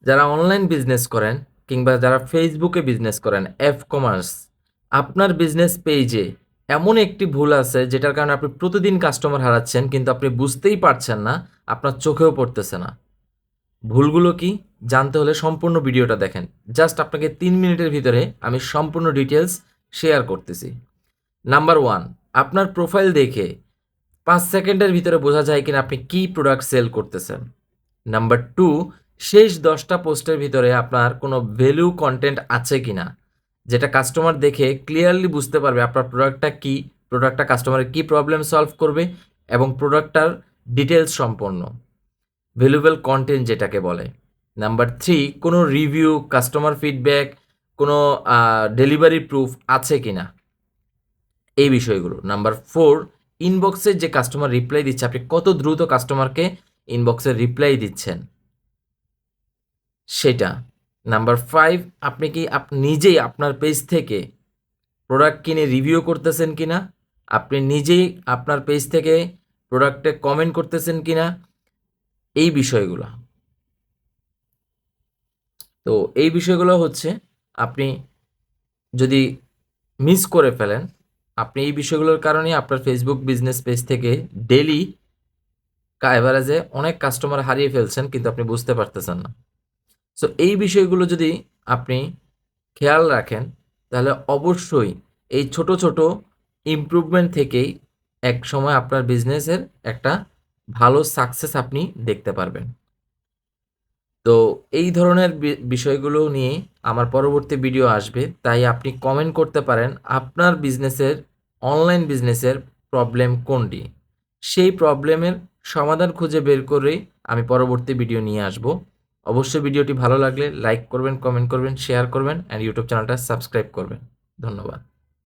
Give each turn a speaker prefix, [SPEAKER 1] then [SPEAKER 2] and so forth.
[SPEAKER 1] যারা online business করেন কিংবা যারা ফেসবুকে বিজনেস করেন, এফ কমার্স, আপনার বিজনেস পেজে এমন একটি ভুল আছে যেটার কারণে আপনি প্রতিদিন কাস্টমার হারাচ্ছেন কিন্তু আপনি বুঝতেই পারছেন না, আপনার চোখেও পড়তেছে না। ভুলগুলো কি জানতে হলে সম্পূর্ণ ভিডিওটা দেখেন। জাস্ট আপনাকে 3 মিনিটের ভিতরে আমি সম্পূর্ণ ডিটেলস শেয়ার করতেছি। নাম্বার ওয়ান, আপনার প্রোফাইল দেখে 5 সেকেন্ডের ভিতরে বোঝা যায় কিনা আপনি কি প্রোডাক্ট সেল করতেছেন। নাম্বার টু, শেষ 10টা পোস্টের ভিতরে আপনার কোনো ভ্যালু কন্টেন্ট আছে কিনা, যেটা কাস্টমার দেখে ক্লিয়ারলি বুঝতে পারবে আপনার প্রোডাক্টটা কি, প্রোডাক্টটা কাস্টমারের কি প্রবলেম সলভ করবে এবং প্রোডাক্টটার ডিটেলস সম্পন্ন ভ্যালুয়েবল কন্টেন্ট যেটাকে বলে। নাম্বার থ্রি, কোনো রিভিউ, কাস্টমার ফিডব্যাক, কোনো ডেলিভারি প্রুফ আছে কিনা, এই বিষয়গুলো। নাম্বার ফোর, ইনবক্সে যে কাস্টমার রিপ্লাই দিচ্ছে আপনি কত দ্রুত কাস্টমারকে ইনবক্সে রিপ্লাই দিচ্ছেন সেটা। নাম্বার ফাইভ, আপনি কি নিজেই আপনার পেজ থেকে প্রোডাক্ট কিনে রিভিউ করতেছেন কিনা, আপনি নিজেই আপনার পেজ থেকে প্রোডাক্টে কমেন্ট করতেছেন কিনা, এই বিষয়গুলো। তো এই বিষয়গুলো হচ্ছে আপনি যদি মিস করে ফেলেন, আপনি এই বিষয়গুলোর কারণে আপনার ফেসবুক বিজনেস পেজ থেকে ডেলি এভারেজে অনেক কাস্টমার হারিয়ে ফেলছেন কিন্তু আপনি বুঝতে পারতেছেন না। সো এই বিষয়গুলো যদি আপনি খেয়াল রাখেন তাহলে অবশ্যই এই ছোট ছোট ইমপ্রুভমেন্ট থেকেই এক সময় আপনার বিজনেসের একটা ভালো সাকসেস আপনি দেখতে পারবেন। তো এই ধরনের বিষয়গুলো নিয়ে আমার পরবর্তী ভিডিও আসবে, তাই আপনি কমেন্ট করতে পারেন আপনার বিজনেসের, অনলাইন বিজনেসের প্রবলেম কোনটি। সেই প্রবলেমের সমাধান খুঁজে বের করে আমি পরবর্তী ভিডিও নিয়ে আসব। অবশ্যই ভিডিওটি ভালো লাগলে লাইক করবেন, কমেন্ট করবেন, শেয়ার করবেন অ্যান্ড ইউটিউব চ্যানেলটা সাবস্ক্রাইব করবেন। ধন্যবাদ।